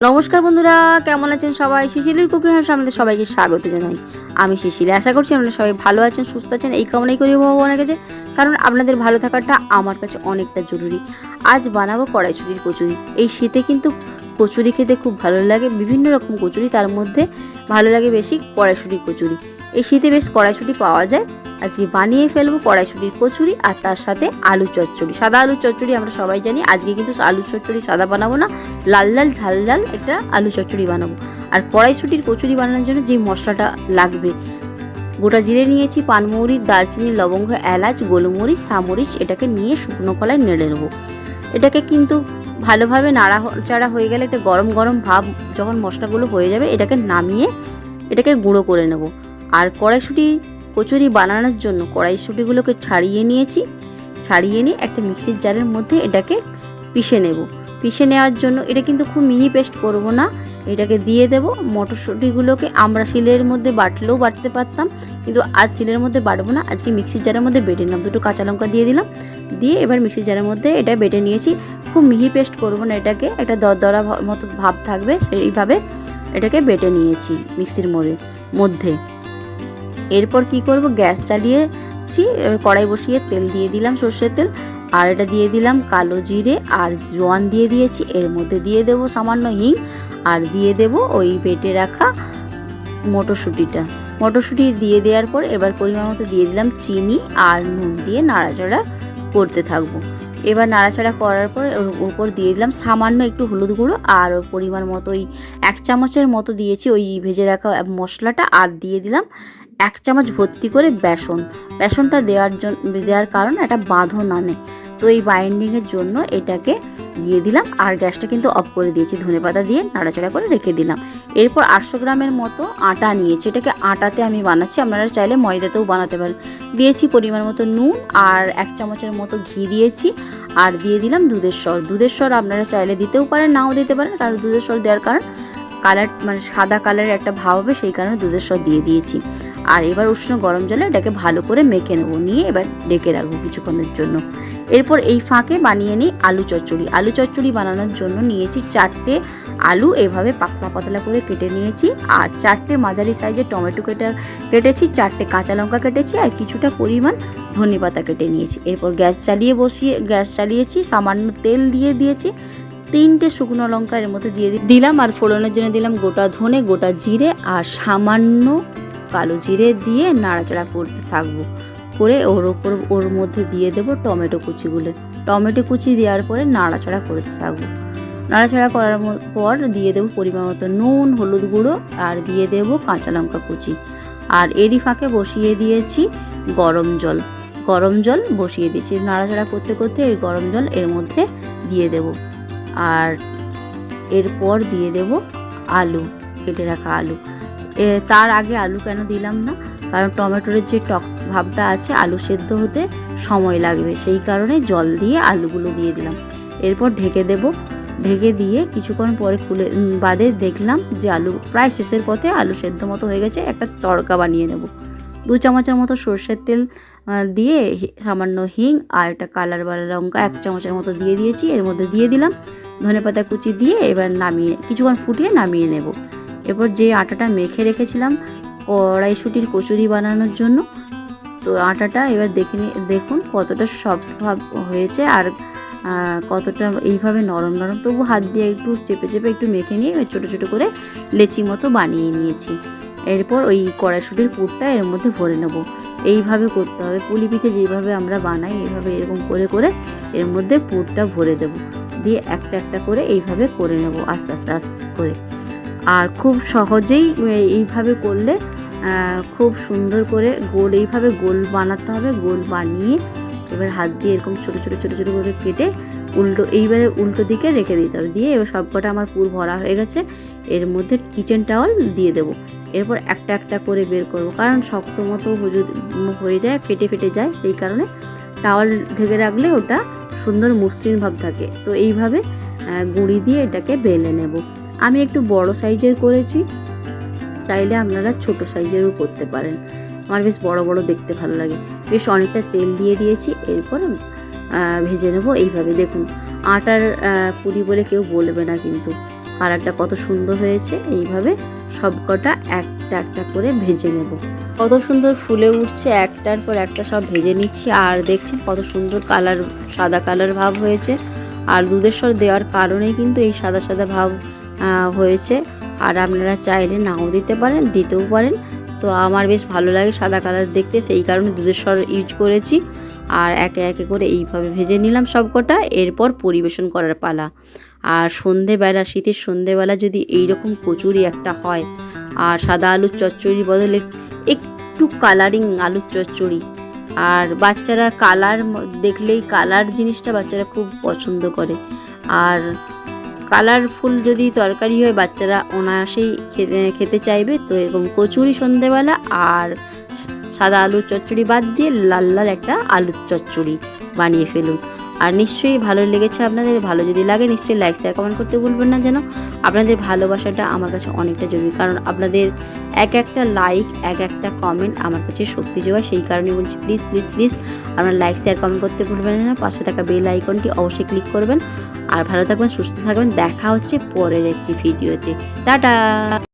নমস্কার বন্ধুরা, কেমন আছেন সবাই? শিশিলির কুকিং হাউসে আপনাদের সবাইকে স্বাগত জানাই। আমি শিশিলি। আশা করছি আপনারা সবাই ভালো আছেন, সুস্থ আছেন, এই কামনাই করি ভগবানের কাছে। কারণ আপনাদের ভালো থাকাটা আমার কাছে অনেকটা জরুরি। আজ বানাবো কড়াইশুঁটির কচুরি। এই শীতে কিন্তু কচুরি খেতে খুব ভালো লাগে। বিভিন্ন রকম কচুরি, তার মধ্যে ভালো লাগে বেশি কড়াইশুঁটির কচুরি। এই শীতে বেশ কড়াইশুঁটি পাওয়া যায়। আজকে বানিয়ে ফেলবো কড়াইশুঁটির কচুরি, আর তার সাথে আলু চচ্চড়ি। সাদা আলুর চচ্চড়ি আমরা সবাই জানি। আজকে কিন্তু আলু চচ্চড়ি সাদা বানাবো না, লাল লাল ঝাল ঝাল একটা আলু চচ্চড়ি বানাবো। আর কড়াইশুঁটির কচুরি বানানোর জন্য যে মশলাটা লাগবে, গোটা জিরে নিয়েছি, পানমৌরি, দারচিনি, লবঙ্গ, এলাচ, গোলমরিচ, সামরিচ, এটাকে নিয়ে শুকনো কলায় নেড়ে নেবো। এটাকে কিন্তু ভালোভাবে নাড়াচাড়া হয়ে গেলে একটা গরম গরম ভাব যখন মশলাগুলো হয়ে যাবে, এটাকে নামিয়ে এটাকে গুঁড়ো করে নেব। আর কড়াইশুঁটি কচুরি বানানোর জন্য কড়াইশুঁটিগুলোকে ছাড়িয়ে নিয়েছি। ছাড়িয়ে নিয়ে একটা মিক্সির জারের মধ্যে এটাকে পিষে নেব। পিষে নেওয়ার জন্য এটা কিন্তু খুব মিহি পেস্ট করব না, এটাকে দিয়ে দেব। মটরশুঁটিগুলোকে আমরা শিলের মধ্যে বাটলেও বাটতে পারতাম, কিন্তু আজ শিলের মধ্যে বাটবো না, আজকে মিক্সির জারের মধ্যে বেটে নিলাম। দুটো কাঁচা লঙ্কা দিয়ে দিলাম, দিয়ে এবার মিক্সির জারের মধ্যে এটা বেটে নিয়েছি। খুব মিহি পেস্ট করব না, এটাকে একটা দরদরা মতো ভাব থাকবে, সেইভাবে এটাকে বেটে নিয়েছি মিক্সির মধ্যে। এরপর কি করব, গ্যাস চালিয়েছি, কড়াই বসিয়ে তেল দিয়ে দিলাম, সর্ষের তেল। আর এটা দিয়ে দিলাম কালো জিরে আর জোয়ান দিয়ে দিয়েছি। এর মধ্যে দিয়ে দেব সামান্য হিং, আর দিয়ে দেব ওই বেটে রাখা মটরশুঁটি দিয়ে দেওয়ার পর এবার পরিমাণ মতো দিয়ে দিলাম চিনি আর নুন, দিয়ে নাড়াচাড়া করতে থাকবো। এবার নাড়াচাড়া করার পর ওর উপর দিয়ে দিলাম সামান্য একটু হলুদ গুঁড়ো, আর ওর পরিমাণ মতো ওই 1 চামচের মতো দিয়েছি ওই ভেজে রাখা মশলাটা, আর দিয়ে দিলাম 1 চামচ ভর্তি করে বেসনটা দেওয়ার কারণ একটা বাঁধন আনে, তো এই বাইন্ডিংয়ের জন্য এটাকে দিয়ে দিলাম। আর গ্যাসটা কিন্তু অফ করে দিয়েছি, ধনেপাতা দিয়ে নাড়াচাড়া করে রেখে দিলাম। এরপর 800 গ্রামের মতো আটা নিয়েছি, এটাকে আটাতে আমি বানাচ্ছি, আপনারা চাইলে ময়দাতেও বানাতে পারেন। দিয়েছি পরিমাণ মতো নুন, আর 1 চামচের মতো ঘি দিয়েছি, আর দিয়ে দিলাম দুধের স্বর আপনারা চাইলে দিতেও পারেন, নাও দিতে পারেন, কারণ দুধের স্বর দেওয়ার কারণ কালার মানে সাদা কালারের একটা ভাব হবে, সেই কারণে দুধের স্বর দিয়ে দিয়েছি। আর এবার উষ্ণ গরম জলে এটাকে ভালো করে মেখে নেবো, নিয়ে এবার ডেকে রাখবো কিছুক্ষণের জন্য। এরপর এই ফাঁকে বানিয়ে নিই আলু চচ্চড়ি বানানোর জন্য নিয়েছি 4টে আলু, এভাবে পাতলা পাতলা করে কেটে নিয়েছি। আর 4টে মাঝারি সাইজের টমেটো কেটেছি, 4টে কাঁচা লঙ্কা কেটেছি, আর কিছুটা পরিমাণ ধনেপাতা কেটে নিয়েছি। এরপর গ্যাস চালিয়েছি, সামান্য তেল দিয়ে দিয়েছি, 3টে শুকনো লঙ্কা এর মধ্যে দিয়ে দিলাম, আর ফোড়নের জন্য দিলাম গোটা ধনে, গোটা জিরে, আর সামান্য কালো জিরে দিয়ে নাড়াচাড়া করতে থাকবো। করে ওর মধ্যে দিয়ে দেবো টমেটো কুচি দেওয়ার পরে নাড়াচাড়া করতে থাকবো। নাড়াচাড়া করার পর দিয়ে দেবো পরিমাণ মতো নুন, হলুদ গুঁড়ো, আর দিয়ে দেবো কাঁচা লঙ্কা কুচি। আর এরই ফাঁকে বসিয়ে দিয়েছি গরম জল বসিয়ে দিয়েছি। নাড়াচাড়া করতে করতে এই গরম জল এর মধ্যে দিয়ে দেব। আর এরপর দিয়ে দেব কেটে রাখা আলু। তার আগে আলু কেন দিলাম না, কারণ টমেটোর যে টক ভাবটা আছে, আলু সেদ্ধ হতে সময় লাগবে, সেই কারণে জল দিয়ে আলুগুলো দিয়ে দিলাম। এরপর ঢেকে দিয়ে কিছুক্ষণ পরে বাদে দেখলাম যে আলু প্রায় শেষের পথে, আলু সেদ্ধ মতো হয়ে গেছে। একটা তড়কা বানিয়ে নেব। 2 চামচের মতো সর্ষের তেল দিয়ে সামান্য হিং আর একটা কালার বালা লঙ্কা 1 চামচের মতো দিয়ে দিয়েছি। এর মধ্যে দিয়ে দিলাম ধনেপাতা কুচি, দিয়ে এবার কিছুক্ষণ ফুটিয়ে নামিয়ে নেব। এরপর যে আটাটা মেখে রেখেছিলাম কড়াইশুঁটির কচুরি বানানোর জন্য, তো আটাটা এবার দেখুন কতটা সফট ভাব হয়েছে, আর কতটা এইভাবে নরম নরম। তবু হাত দিয়ে একটু চেপে একটু মেখে নিয়ে ছোটো ছোটো করে লেচি মতো বানিয়ে নিয়েছি। এরপর ওই কড়াইশুঁটির পুরটা এর মধ্যে ভরে নেব। এইভাবে করতে হবে, পুলি পিঠে যেভাবে আমরা বানাই, এইভাবে এরকম করে এর মধ্যে পুরটা ভরে দেব। দিয়ে একটা একটা করে এইভাবে করে নেব আস্তে আস্তে করে। আর খুব সহজেই এইভাবে করলে খুব সুন্দর করে এইভাবে গোল বানাতে হবে। গোল বানিয়ে এবার হাত দিয়ে এরকম ছোটো ছোটো করে কেটে এইবারে উল্টো দিকে রেখে দিতে হবে। দিয়ে এবার সবকটা আমার পুর ভরা হয়ে গেছে, এর মধ্যে কিচেন টাওয়াল দিয়ে দেবো। এরপর একটা একটা করে বের করবো, কারণ শক্ত মতো হয়ে যায়, ফেটে যায়, সেই কারণে টাওয়াল ঢেকে রাখলে ওটা সুন্দর মসৃণ ভাব থাকে। তো এইভাবে গুঁড়ি দিয়ে এটাকে বেলে নেব। আমি একটু বড় সাইজের করেছি, চাইলে আপনারা ছোট সাইজেরও করতে পারেন। আমার বেশ বড় বড় দেখতে ভালো লাগে। বেশ অনেকটা তেল দিয়ে দিয়েছি। এরপর ভেজে নেব এইভাবে। দেখুন আটার পুরি বলে কেউ বলবে না কিন্তু, কালারটা কত সুন্দর হয়েছে। এইভাবে সবকটা একটা একটা করে ভেজে নেব। কত সুন্দর ফুলে উঠছে, একটার পর একটা সব ভেজে নিচ্ছি। আর দেখছেন কত সুন্দর কালার, সাদা কালার ভাব হয়েছে। আর দুধের সর দেওয়ার কারণেই কিন্তু এই সাদা সাদা ভাব হয়েছে। আর আপনারা চাইলে নাও দিতে পারেন, দিতেও পারেন। তো আমার বেশ ভালো লাগে সাদা কালার দেখতে, সেই কারণে দুধের সর ইউজ করেছি। আর একে একে করে এইভাবে ভেজে নিলাম সবকটা। এরপর পরিবেশন করার পালা। আর সন্ধেবেলা, শীতের সন্ধেবেলা যদি এইরকম কচুরি একটা হয়, আর সাদা আলুর চচ্চড়ির বদলে একটু কালারিং আলুর চচ্চড়ি, আর বাচ্চারা কালার দেখলেই, কালার জিনিসটা বাচ্চারা খুব পছন্দ করে। আর কালারফুল যদি তরকারি হয় বাচ্চারা অনায়াসেই খেতে চাইবে। তো এরকম কচুরি সন্ধেবেলা আর সাদা আলুর চচ্চড়ি বাদ দিয়ে লাল লাল একটা আলুর চচ্চড়ি বানিয়ে ফেলুন। আর নিশ্চয়ই ভালো লেগেছে আপনাদের। ভালো যদি লাগে নিশ্চয়ই লাইক শেয়ার কমেন্ট করতে ভুলবেন না যেন। আপনাদের ভালোবাসাটা আমার কাছে অনেকটা জরুরি, কারণ আপনাদের এক একটা লাইক, এক একটা কমেন্ট আমার কাছে শক্তি যোগায়। সেই কারণে বলছি প্লিজ প্লিজ প্লিজ আপনারা লাইক শেয়ার কমেন্ট করতে ভুলবেন না। পাশে থাকা বেল আইকনটি অবশ্যই ক্লিক করবেন। আর ভালো থাকবেন, সুস্থ থাকবেন। দেখা হচ্ছে পরের একটি ভিডিওতে। টাটা।